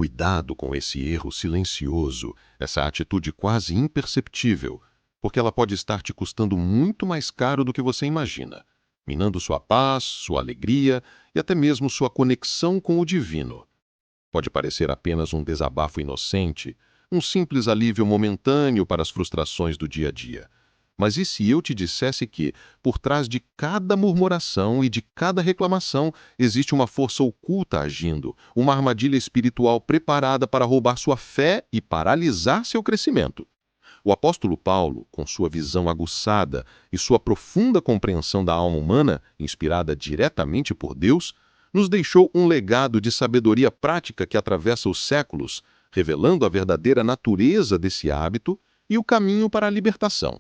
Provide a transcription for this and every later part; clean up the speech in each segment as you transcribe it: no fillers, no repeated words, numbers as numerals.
Cuidado com esse erro silencioso, essa atitude quase imperceptível, porque ela pode estar te custando muito mais caro do que você imagina, minando sua paz, sua alegria e até mesmo sua conexão com o divino. Pode parecer apenas um desabafo inocente, um simples alívio momentâneo para as frustrações do dia a dia. Mas e se eu te dissesse que, por trás de cada murmuração e de cada reclamação, existe uma força oculta agindo, uma armadilha espiritual preparada para roubar sua fé e paralisar seu crescimento? O apóstolo Paulo, com sua visão aguçada e sua profunda compreensão da alma humana, inspirada diretamente por Deus, nos deixou um legado de sabedoria prática que atravessa os séculos, revelando a verdadeira natureza desse hábito e o caminho para a libertação.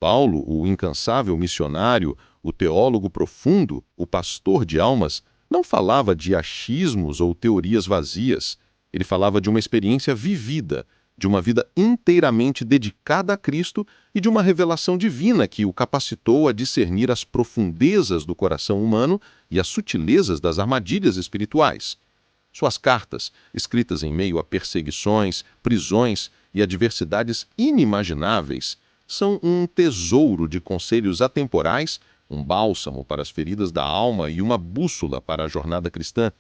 Paulo, o incansável missionário, o teólogo profundo, o pastor de almas, não falava de achismos ou teorias vazias. Ele falava de uma experiência vivida, de uma vida inteiramente dedicada a Cristo e de uma revelação divina que o capacitou a discernir as profundezas do coração humano e as sutilezas das armadilhas espirituais. Suas cartas, escritas em meio a perseguições, prisões e adversidades inimagináveis, são um tesouro de conselhos atemporais, um bálsamo para as feridas da alma e uma bússola para a jornada cristã.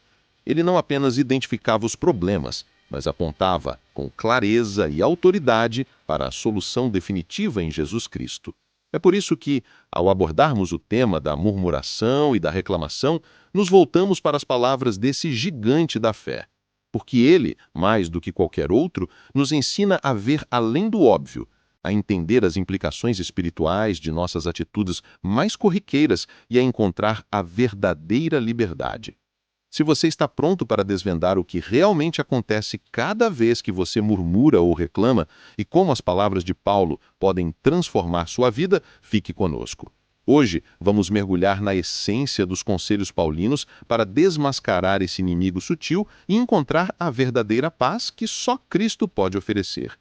Ele não apenas identificava os problemas, mas apontava com clareza e autoridade para a solução definitiva em Jesus Cristo. É por isso que, ao abordarmos o tema da murmuração e da reclamação, nos voltamos para as palavras desse gigante da fé. Porque ele, mais do que qualquer outro, nos ensina a ver além do óbvio, a entender as implicações espirituais de nossas atitudes mais corriqueiras e a encontrar a verdadeira liberdade. Se você está pronto para desvendar o que realmente acontece cada vez que você murmura ou reclama e como as palavras de Paulo podem transformar sua vida, fique conosco. Hoje, vamos mergulhar na essência dos conselhos paulinos para desmascarar esse inimigo sutil e encontrar a verdadeira paz que só Cristo pode oferecer.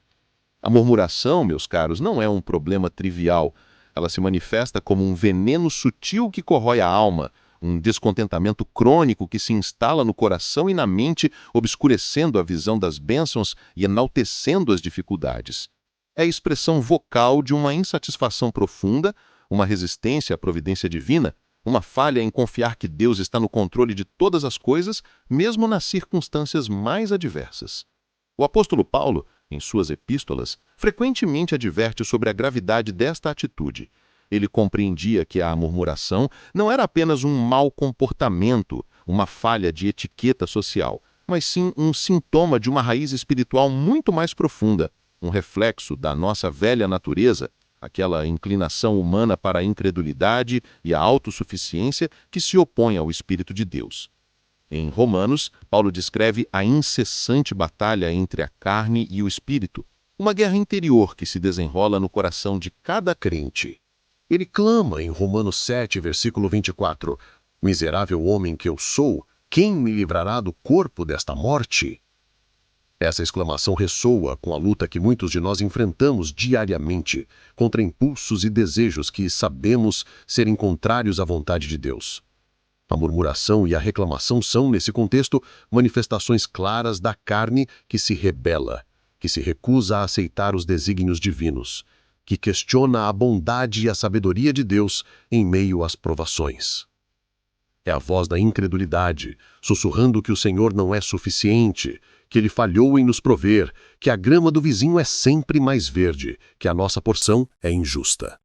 A murmuração, meus caros, não é um problema trivial. Ela se manifesta como um veneno sutil que corrói a alma, um descontentamento crônico que se instala no coração e na mente, obscurecendo a visão das bênçãos e enaltecendo as dificuldades. É a expressão vocal de uma insatisfação profunda, uma resistência à providência divina, uma falha em confiar que Deus está no controle de todas as coisas, mesmo nas circunstâncias mais adversas. O apóstolo Paulo, em suas epístolas, frequentemente adverte sobre a gravidade desta atitude. Ele compreendia que a murmuração não era apenas um mau comportamento, uma falha de etiqueta social, mas sim um sintoma de uma raiz espiritual muito mais profunda, um reflexo da nossa velha natureza, aquela inclinação humana para a incredulidade e a autossuficiência que se opõe ao Espírito de Deus. Em Romanos, Paulo descreve a incessante batalha entre a carne e o espírito, uma guerra interior que se desenrola no coração de cada crente. Ele clama em Romanos 7, versículo 24, "Miserável homem que eu sou, quem me livrará do corpo desta morte?" Essa exclamação ressoa com a luta que muitos de nós enfrentamos diariamente contra impulsos e desejos que sabemos serem contrários à vontade de Deus. A murmuração e a reclamação são, nesse contexto, manifestações claras da carne que se rebela, que se recusa a aceitar os desígnios divinos, que questiona a bondade e a sabedoria de Deus em meio às provações. É a voz da incredulidade, sussurrando que o Senhor não é suficiente, que Ele falhou em nos prover, que a grama do vizinho é sempre mais verde, que a nossa porção é injusta.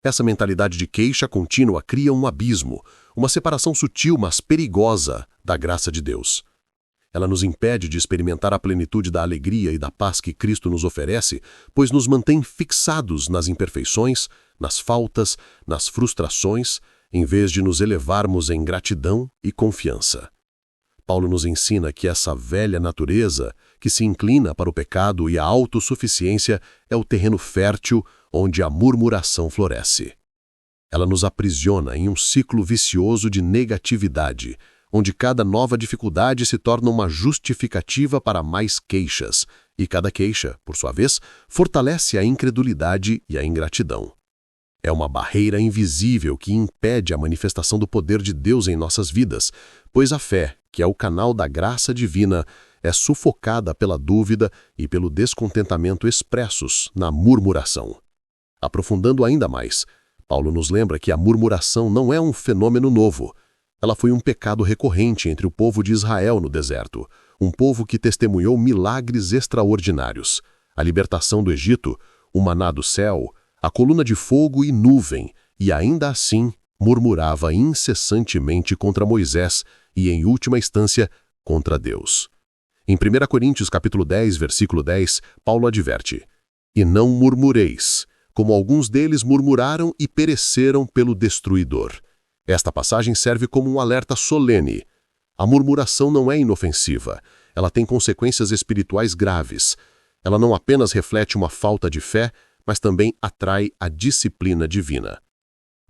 Essa mentalidade de queixa contínua cria um abismo, uma separação sutil, mas perigosa, da graça de Deus. Ela nos impede de experimentar a plenitude da alegria e da paz que Cristo nos oferece, pois nos mantém fixados nas imperfeições, nas faltas, nas frustrações, em vez de nos elevarmos em gratidão e confiança. Paulo nos ensina que essa velha natureza, que se inclina para o pecado e a autossuficiência, é o terreno fértil onde a murmuração floresce. Ela nos aprisiona em um ciclo vicioso de negatividade, onde cada nova dificuldade se torna uma justificativa para mais queixas, e cada queixa, por sua vez, fortalece a incredulidade e a ingratidão. É uma barreira invisível que impede a manifestação do poder de Deus em nossas vidas, pois a fé, que é o canal da graça divina, é sufocada pela dúvida e pelo descontentamento expressos na murmuração. Aprofundando ainda mais, Paulo nos lembra que a murmuração não é um fenômeno novo. Ela foi um pecado recorrente entre o povo de Israel no deserto, um povo que testemunhou milagres extraordinários, a libertação do Egito, o maná do céu, a coluna de fogo e nuvem, e ainda assim murmurava incessantemente contra Moisés e, em última instância, contra Deus. Em 1 Coríntios capítulo 10, versículo 10, Paulo adverte: "E não murmureis, como alguns deles murmuraram e pereceram pelo destruidor." Esta passagem serve como um alerta solene. A murmuração não é inofensiva, ela tem consequências espirituais graves. Ela não apenas reflete uma falta de fé, mas também atrai a disciplina divina.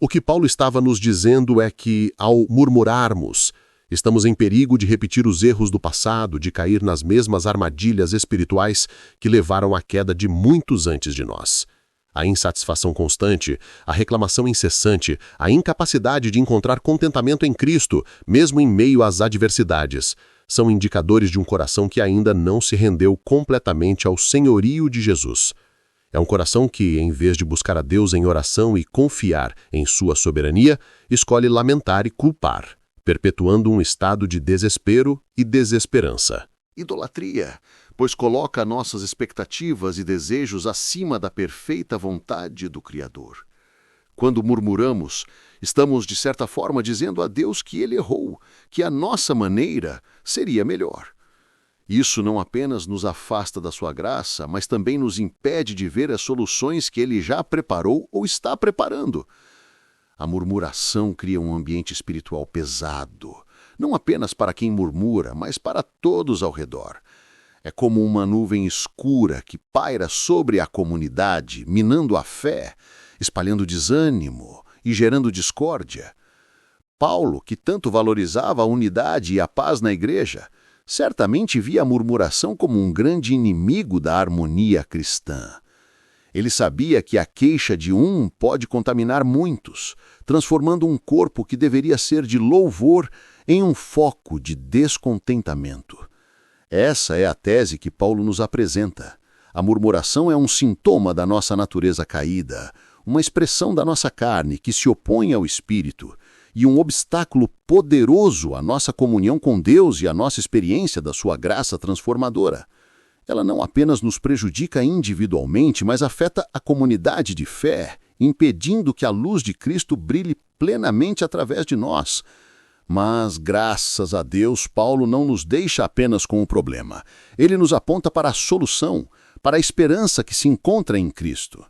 O que Paulo estava nos dizendo é que, ao murmurarmos, estamos em perigo de repetir os erros do passado, de cair nas mesmas armadilhas espirituais que levaram à queda de muitos antes de nós. A insatisfação constante, a reclamação incessante, a incapacidade de encontrar contentamento em Cristo, mesmo em meio às adversidades, são indicadores de um coração que ainda não se rendeu completamente ao senhorio de Jesus. É um coração que, em vez de buscar a Deus em oração e confiar em sua soberania, escolhe lamentar e culpar, perpetuando um estado de desespero e desesperança. Idolatria, pois coloca nossas expectativas e desejos acima da perfeita vontade do Criador. Quando murmuramos, estamos, de certa forma, dizendo a Deus que Ele errou, que a nossa maneira seria melhor. Isso não apenas nos afasta da sua graça, mas também nos impede de ver as soluções que Ele já preparou ou está preparando. A murmuração cria um ambiente espiritual pesado, não apenas para quem murmura, mas para todos ao redor. É como uma nuvem escura que paira sobre a comunidade, minando a fé, espalhando desânimo e gerando discórdia. Paulo, que tanto valorizava a unidade e a paz na igreja, certamente via a murmuração como um grande inimigo da harmonia cristã. Ele sabia que a queixa de um pode contaminar muitos, transformando um corpo que deveria ser de louvor em um foco de descontentamento. Essa é a tese que Paulo nos apresenta. A murmuração é um sintoma da nossa natureza caída, uma expressão da nossa carne que se opõe ao Espírito e um obstáculo poderoso à nossa comunhão com Deus e à nossa experiência da sua graça transformadora. Ela não apenas nos prejudica individualmente, mas afeta a comunidade de fé, impedindo que a luz de Cristo brilhe plenamente através de nós. Mas, graças a Deus, Paulo não nos deixa apenas com o problema. Ele nos aponta para a solução, para a esperança que se encontra em Cristo.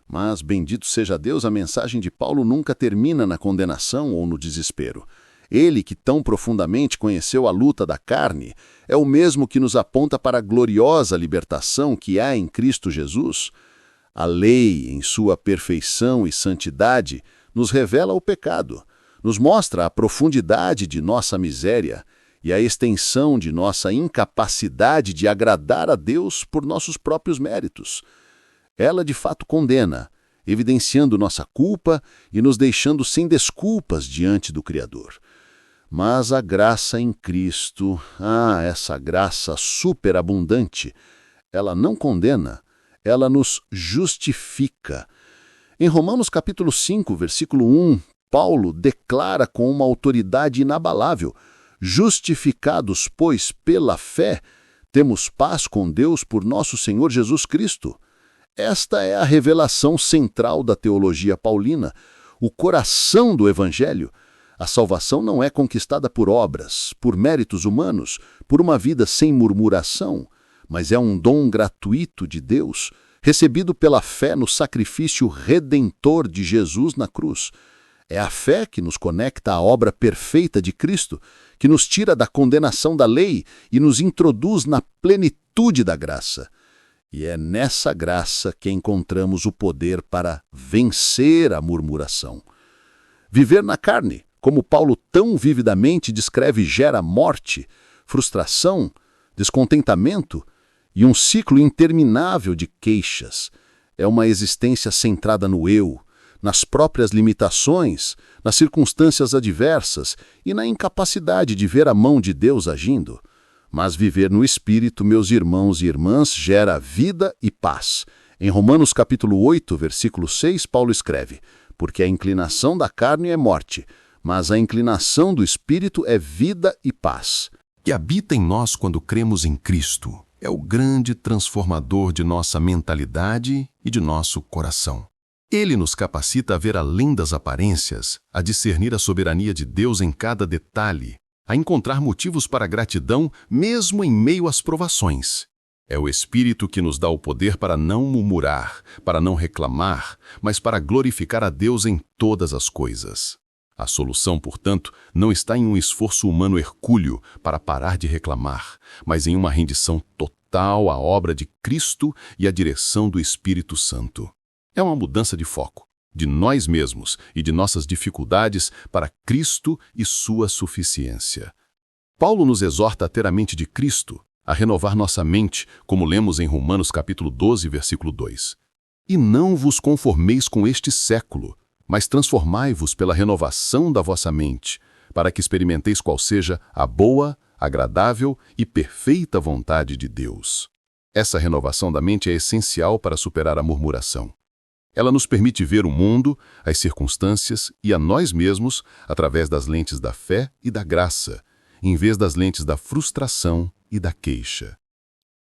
Mas, bendito seja Deus, a mensagem de Paulo nunca termina na condenação ou no desespero. Ele, que tão profundamente conheceu a luta da carne, é o mesmo que nos aponta para a gloriosa libertação que há em Cristo Jesus. A lei, em sua perfeição e santidade, nos revela o pecado, nos mostra a profundidade de nossa miséria e a extensão de nossa incapacidade de agradar a Deus por nossos próprios méritos. Ela de fato condena, evidenciando nossa culpa e nos deixando sem desculpas diante do Criador. Mas a graça em Cristo, essa graça superabundante, ela não condena, ela nos justifica. Em Romanos capítulo 5, versículo 1, Paulo declara com uma autoridade inabalável: justificados, pois, pela fé, temos paz com Deus por nosso Senhor Jesus Cristo. Esta é a revelação central da teologia paulina, o coração do Evangelho. A salvação não é conquistada por obras, por méritos humanos, por uma vida sem murmuração, mas é um dom gratuito de Deus, recebido pela fé no sacrifício redentor de Jesus na cruz. É a fé que nos conecta à obra perfeita de Cristo, que nos tira da condenação da lei e nos introduz na plenitude da graça. E é nessa graça que encontramos o poder para vencer a murmuração. Viver na carne, como Paulo tão vividamente descreve, gera morte, frustração, descontentamento e um ciclo interminável de queixas. É uma existência centrada no eu, nas próprias limitações, nas circunstâncias adversas e na incapacidade de ver a mão de Deus agindo. Mas viver no Espírito, meus irmãos e irmãs, gera vida e paz. Em Romanos capítulo 8, versículo 6, Paulo escreve: porque a inclinação da carne é morte, mas a inclinação do Espírito é vida e paz. Que habita em nós quando cremos em Cristo é o grande transformador de nossa mentalidade e de nosso coração. Ele nos capacita a ver além das aparências, a discernir a soberania de Deus em cada detalhe, a encontrar motivos para gratidão mesmo em meio às provações. É o Espírito que nos dá o poder para não murmurar, para não reclamar, mas para glorificar a Deus em todas as coisas. A solução, portanto, não está em um esforço humano hercúleo para parar de reclamar, mas em uma rendição total à obra de Cristo e à direção do Espírito Santo. É uma mudança de foco, de nós mesmos e de nossas dificuldades para Cristo e sua suficiência. Paulo nos exorta a ter a mente de Cristo, a renovar nossa mente, como lemos em Romanos capítulo 12, versículo 2. E não vos conformeis com este século, mas transformai-vos pela renovação da vossa mente, para que experimenteis qual seja a boa, agradável e perfeita vontade de Deus. Essa renovação da mente é essencial para superar a murmuração. Ela nos permite ver o mundo, as circunstâncias e a nós mesmos através das lentes da fé e da graça, em vez das lentes da frustração e da queixa.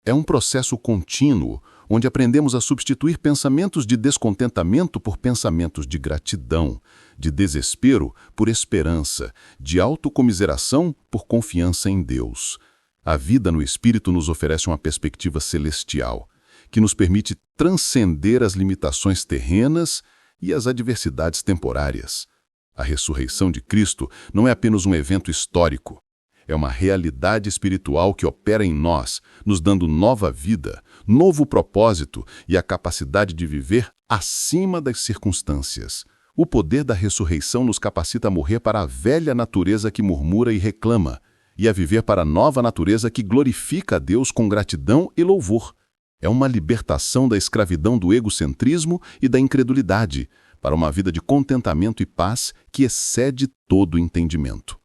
É um processo contínuo, onde aprendemos a substituir pensamentos de descontentamento por pensamentos de gratidão, de desespero por esperança, de autocomiseração por confiança em Deus. A vida no Espírito nos oferece uma perspectiva celestial, que nos permite transcender as limitações terrenas e as adversidades temporárias. A ressurreição de Cristo não é apenas um evento histórico, é uma realidade espiritual que opera em nós, nos dando nova vida, novo propósito e a capacidade de viver acima das circunstâncias. O poder da ressurreição nos capacita a morrer para a velha natureza que murmura e reclama, e a viver para a nova natureza que glorifica a Deus com gratidão e louvor. É uma libertação da escravidão do egocentrismo e da incredulidade, para uma vida de contentamento e paz que excede todo entendimento.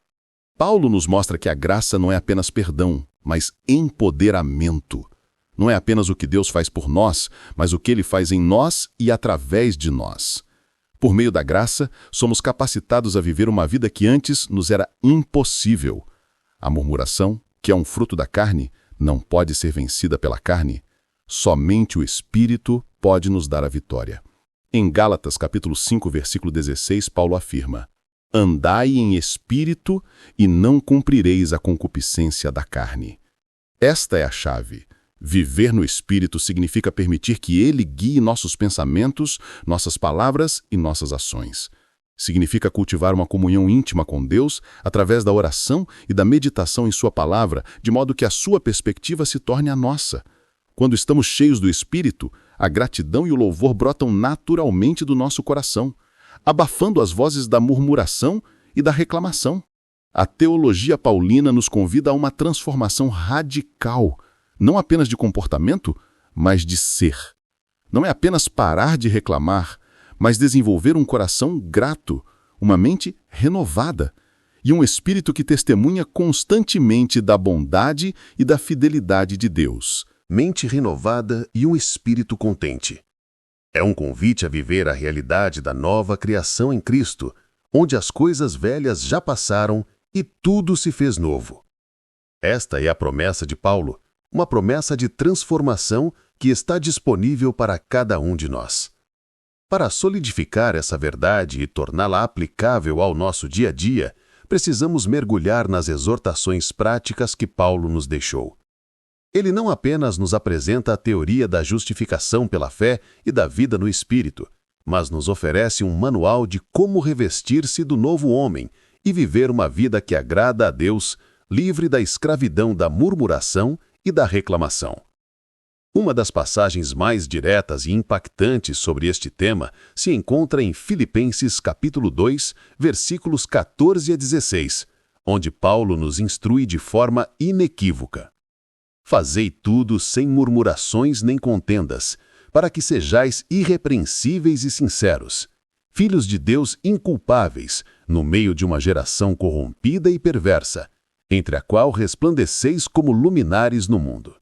Paulo nos mostra que a graça não é apenas perdão, mas empoderamento. Não é apenas o que Deus faz por nós, mas o que Ele faz em nós e através de nós. Por meio da graça, somos capacitados a viver uma vida que antes nos era impossível. A murmuração, que é um fruto da carne, não pode ser vencida pela carne. Somente o Espírito pode nos dar a vitória. Em Gálatas capítulo 5, versículo 16, Paulo afirma: andai em espírito e não cumprireis a concupiscência da carne. Esta é a chave. Viver no Espírito significa permitir que Ele guie nossos pensamentos, nossas palavras e nossas ações. Significa cultivar uma comunhão íntima com Deus através da oração e da meditação em Sua palavra, de modo que a sua perspectiva se torne a nossa. Quando estamos cheios do Espírito, a gratidão e o louvor brotam naturalmente do nosso coração, abafando as vozes da murmuração e da reclamação. A teologia paulina nos convida a uma transformação radical, não apenas de comportamento, mas de ser. Não é apenas parar de reclamar, mas desenvolver um coração grato, uma mente renovada e um espírito que testemunha constantemente da bondade e da fidelidade de Deus. Mente renovada e um espírito contente. É um convite a viver a realidade da nova criação em Cristo, onde as coisas velhas já passaram e tudo se fez novo. Esta é a promessa de Paulo, uma promessa de transformação que está disponível para cada um de nós. Para solidificar essa verdade e torná-la aplicável ao nosso dia a dia, precisamos mergulhar nas exortações práticas que Paulo nos deixou. Ele não apenas nos apresenta a teoria da justificação pela fé e da vida no Espírito, mas nos oferece um manual de como revestir-se do novo homem e viver uma vida que agrada a Deus, livre da escravidão da murmuração e da reclamação. Uma das passagens mais diretas e impactantes sobre este tema se encontra em Filipenses capítulo 2, versículos 14 a 16, onde Paulo nos instrui de forma inequívoca. Fazei tudo sem murmurações nem contendas, para que sejais irrepreensíveis e sinceros, filhos de Deus inculpáveis, no meio de uma geração corrompida e perversa, entre a qual resplandeceis como luminares no mundo,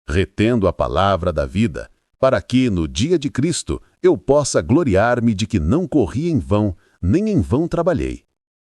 retendo a palavra da vida, para que, no dia de Cristo, eu possa gloriar-me de que não corri em vão, nem em vão trabalhei.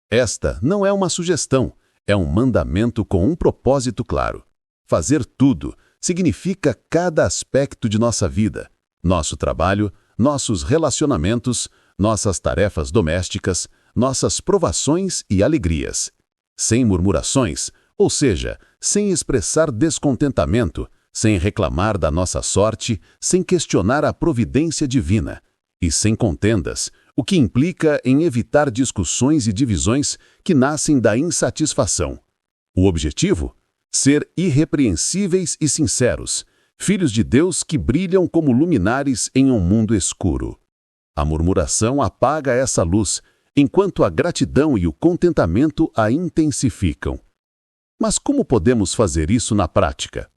Esta não é uma sugestão, é um mandamento com um propósito claro. Fazer tudo significa cada aspecto de nossa vida, nosso trabalho, nossos relacionamentos, nossas tarefas domésticas, nossas provações e alegrias. Sem murmurações, ou seja, sem expressar descontentamento, sem reclamar da nossa sorte, sem questionar a providência divina, e sem contendas, o que implica em evitar discussões e divisões que nascem da insatisfação. O objetivo? Ser irrepreensíveis e sinceros, filhos de Deus que brilham como luminares em um mundo escuro. A murmuração apaga essa luz, enquanto a gratidão e o contentamento a intensificam. Mas como podemos fazer isso na prática?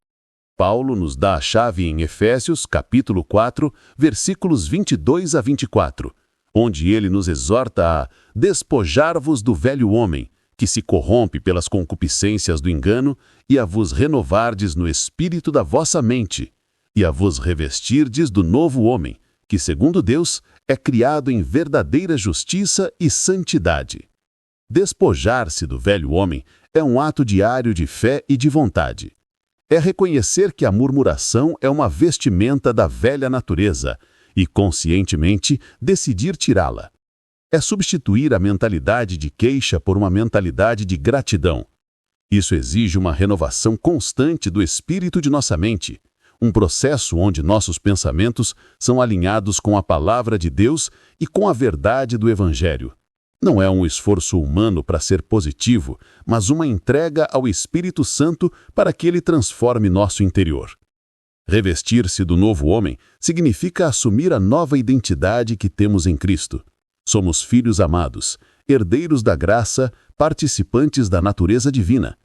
Paulo nos dá a chave em Efésios, capítulo 4, versículos 22 a 24, onde ele nos exorta a despojar-vos do velho homem, que se corrompe pelas concupiscências do engano, e a vos renovardes no espírito da vossa mente, e a vos revestirdes do novo homem, que, segundo Deus, é criado em verdadeira justiça e santidade. Despojar-se do velho homem é um ato diário de fé e de vontade. É reconhecer que a murmuração é uma vestimenta da velha natureza e, conscientemente, decidir tirá-la. É substituir a mentalidade de queixa por uma mentalidade de gratidão. Isso exige uma renovação constante do espírito de nossa mente, um processo onde nossos pensamentos são alinhados com a palavra de Deus e com a verdade do Evangelho. Não é um esforço humano para ser positivo, mas uma entrega ao Espírito Santo para que ele transforme nosso interior. Revestir-se do novo homem significa assumir a nova identidade que temos em Cristo. Somos filhos amados, herdeiros da graça, participantes da natureza divina.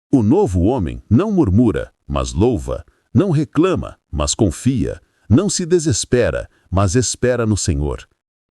O novo homem não murmura, mas louva, não reclama, mas confia, não se desespera, mas espera no Senhor.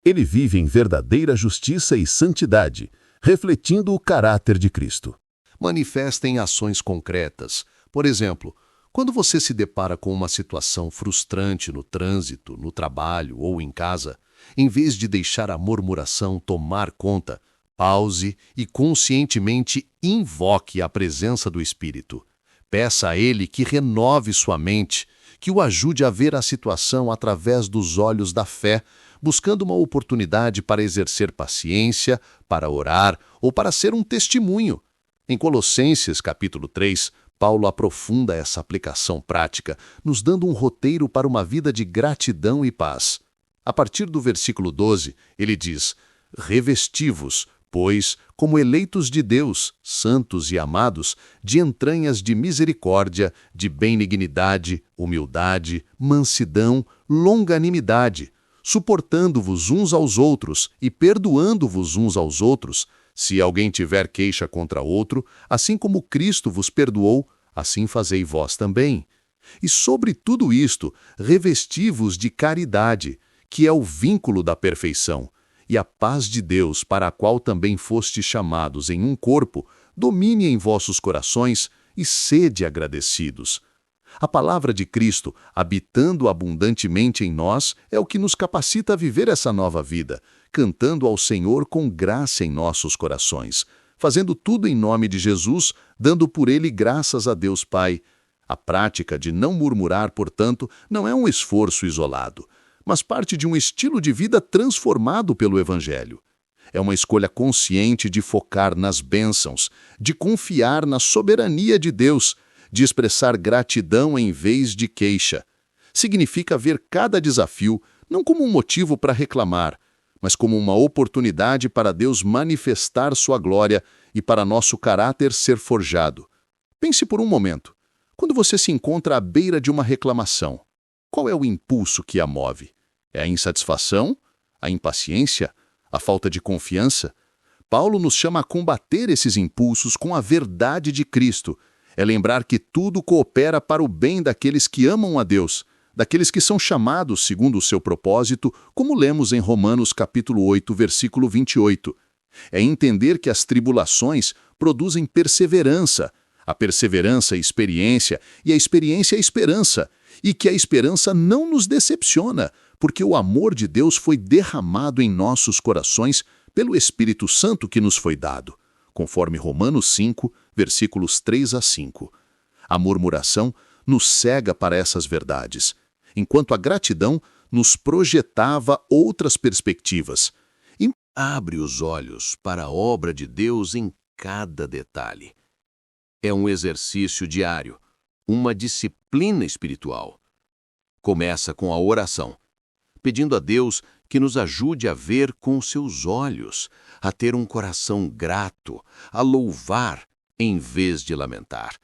Ele vive em verdadeira justiça e santidade, refletindo o caráter de Cristo. Manifestem ações concretas. Por exemplo, quando você se depara com uma situação frustrante no trânsito, no trabalho ou em casa, em vez de deixar a murmuração tomar conta, pause e conscientemente invoque a presença do Espírito. Peça a Ele que renove sua mente, que o ajude a ver a situação através dos olhos da fé, buscando uma oportunidade para exercer paciência, para orar ou para ser um testemunho. Em Colossenses, capítulo 3, Paulo aprofunda essa aplicação prática, nos dando um roteiro para uma vida de gratidão e paz. A partir do versículo 12, ele diz: revesti-vos, pois, como eleitos de Deus, santos e amados, de entranhas de misericórdia, de benignidade, humildade, mansidão, longanimidade, suportando-vos uns aos outros e perdoando-vos uns aos outros, se alguém tiver queixa contra outro, assim como Cristo vos perdoou, assim fazei vós também. E sobre tudo isto, revesti-vos de caridade, que é o vínculo da perfeição, e a paz de Deus, para a qual também fostes chamados em um corpo, domine em vossos corações e sede agradecidos. A palavra de Cristo, habitando abundantemente em nós, é o que nos capacita a viver essa nova vida, cantando ao Senhor com graça em nossos corações, fazendo tudo em nome de Jesus, dando por ele graças a Deus Pai. A prática de não murmurar, portanto, não é um esforço isolado, mas parte de um estilo de vida transformado pelo Evangelho. É uma escolha consciente de focar nas bênçãos, de confiar na soberania de Deus, de expressar gratidão em vez de queixa. Significa ver cada desafio não como um motivo para reclamar, mas como uma oportunidade para Deus manifestar sua glória e para nosso caráter ser forjado. Pense por um momento. Quando você se encontra à beira de uma reclamação, qual é o impulso que a move? É a insatisfação? A impaciência? A falta de confiança? Paulo nos chama a combater esses impulsos com a verdade de Cristo. É lembrar que tudo coopera para o bem daqueles que amam a Deus, daqueles que são chamados segundo o seu propósito, como lemos em Romanos capítulo 8, versículo 28. É entender que as tribulações produzem perseverança, a perseverança é experiência e a experiência é esperança, e que a esperança não nos decepciona, porque o amor de Deus foi derramado em nossos corações pelo Espírito Santo que nos foi dado, conforme Romanos 5, versículos 3 a 5. A murmuração nos cega para essas verdades, enquanto a gratidão nos projetava outras perspectivas. E abre os olhos para a obra de Deus em cada detalhe. É um exercício diário, uma disciplina espiritual. Começa com a oração, pedindo a Deus que nos ajude a ver com seus olhos, a ter um coração grato, a louvar em vez de lamentar.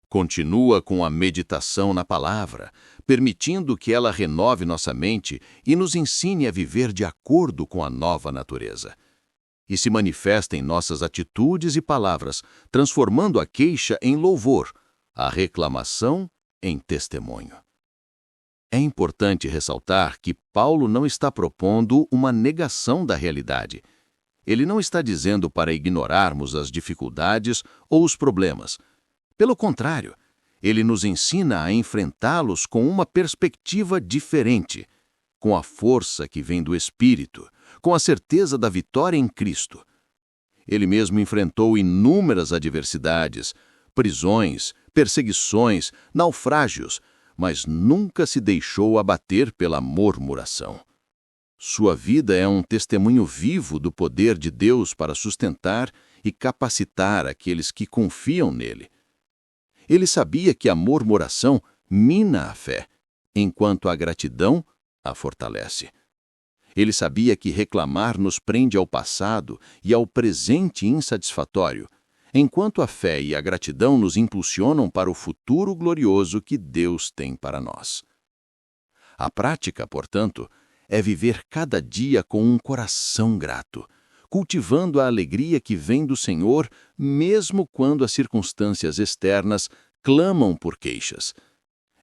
Continua com a meditação na palavra, permitindo que ela renove nossa mente e nos ensine a viver de acordo com a nova natureza. E se manifesta em nossas atitudes e palavras, transformando a queixa em louvor, a reclamação em testemunho. É importante ressaltar que Paulo não está propondo uma negação da realidade. Ele não está dizendo para ignorarmos as dificuldades ou os problemas. Pelo contrário, ele nos ensina a enfrentá-los com uma perspectiva diferente, com a força que vem do Espírito, com a certeza da vitória em Cristo. Ele mesmo enfrentou inúmeras adversidades, prisões, perseguições, naufrágios, mas nunca se deixou abater pela murmuração. Sua vida é um testemunho vivo do poder de Deus para sustentar e capacitar aqueles que confiam nele. Ele sabia que a murmuração mina a fé, enquanto a gratidão a fortalece. Ele sabia que reclamar nos prende ao passado e ao presente insatisfatório, enquanto a fé e a gratidão nos impulsionam para o futuro glorioso que Deus tem para nós. A prática, portanto, é viver cada dia com um coração grato, cultivando a alegria que vem do Senhor, mesmo quando as circunstâncias externas clamam por queixas.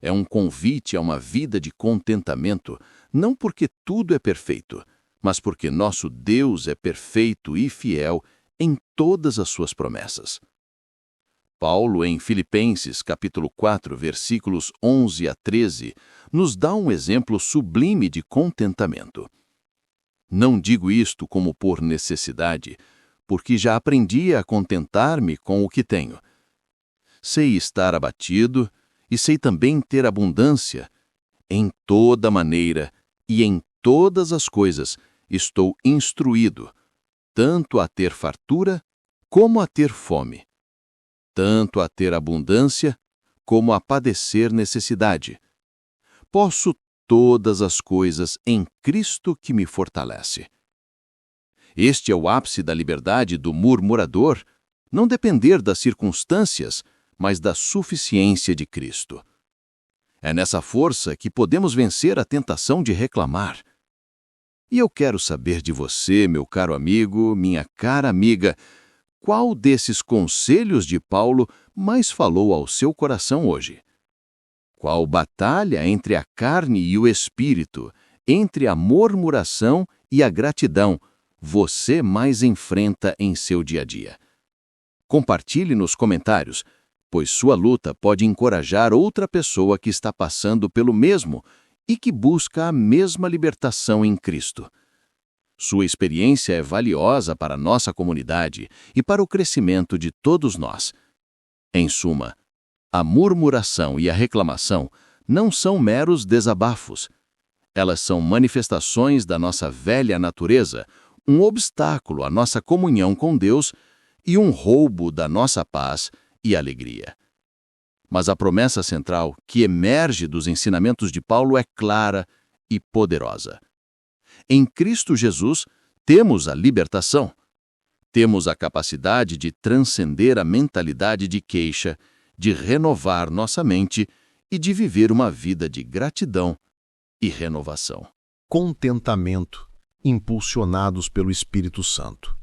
É um convite a uma vida de contentamento, não porque tudo é perfeito, mas porque nosso Deus é perfeito e fiel em todas as suas promessas. Paulo, em Filipenses, capítulo 4, versículos 11 a 13, nos dá um exemplo sublime de contentamento. Não digo isto como por necessidade, porque já aprendi a contentar-me com o que tenho. Sei estar abatido e sei também ter abundância. Em toda maneira e em todas as coisas estou instruído, tanto a ter fartura como a ter fome, tanto a ter abundância como a padecer necessidade. Posso todas as coisas em Cristo que me fortalece. Este é o ápice da liberdade do murmurador, não depender das circunstâncias, mas da suficiência de Cristo. É nessa força que podemos vencer a tentação de reclamar. E eu quero saber de você, meu caro amigo, minha cara amiga, qual desses conselhos de Paulo mais falou ao seu coração hoje? Qual batalha entre a carne e o espírito, entre a murmuração e a gratidão, você mais enfrenta em seu dia a dia? Compartilhe nos comentários, pois sua luta pode encorajar outra pessoa que está passando pelo mesmo e que busca a mesma libertação em Cristo. Sua experiência é valiosa para a nossa comunidade e para o crescimento de todos nós. Em suma, a murmuração e a reclamação não são meros desabafos. Elas são manifestações da nossa velha natureza, um obstáculo à nossa comunhão com Deus e um roubo da nossa paz e alegria. Mas a promessa central que emerge dos ensinamentos de Paulo é clara e poderosa. Em Cristo Jesus, temos a libertação. Temos a capacidade de transcender a mentalidade de queixa, de renovar nossa mente e de viver uma vida de gratidão e renovação. Contentamento, impulsionados pelo Espírito Santo.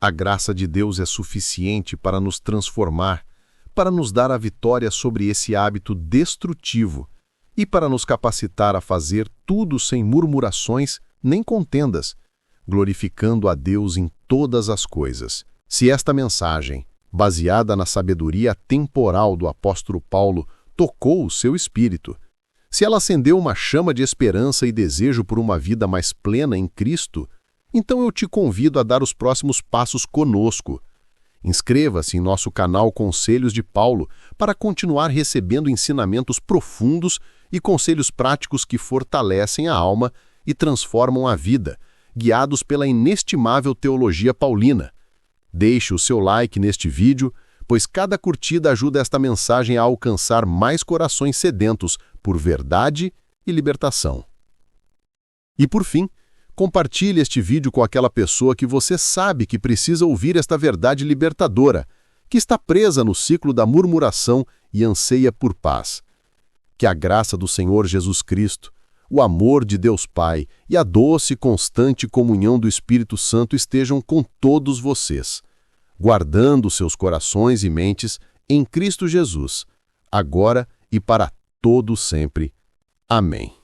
A graça de Deus é suficiente para nos transformar, para nos dar a vitória sobre esse hábito destrutivo e para nos capacitar a fazer tudo sem murmurações nem contendas, glorificando a Deus em todas as coisas, Se esta mensagem, baseada na sabedoria temporal do apóstolo Paulo, tocou o seu espírito, se ela acendeu uma chama de esperança e desejo por uma vida mais plena em Cristo, então eu te convido a dar os próximos passos conosco. Inscreva-se em nosso canal Conselhos de Paulo para continuar recebendo ensinamentos profundos e conselhos práticos que fortalecem a alma e transformam a vida, guiados pela inestimável teologia paulina. Deixe o seu like neste vídeo, pois cada curtida ajuda esta mensagem a alcançar mais corações sedentos por verdade e libertação. E por fim, compartilhe este vídeo com aquela pessoa que você sabe que precisa ouvir esta verdade libertadora, que está presa no ciclo da murmuração e anseia por paz. Que a graça do Senhor Jesus Cristo, o amor de Deus Pai e a doce e constante comunhão do Espírito Santo estejam com todos vocês, guardando seus corações e mentes em Cristo Jesus, agora e para todo sempre. Amém.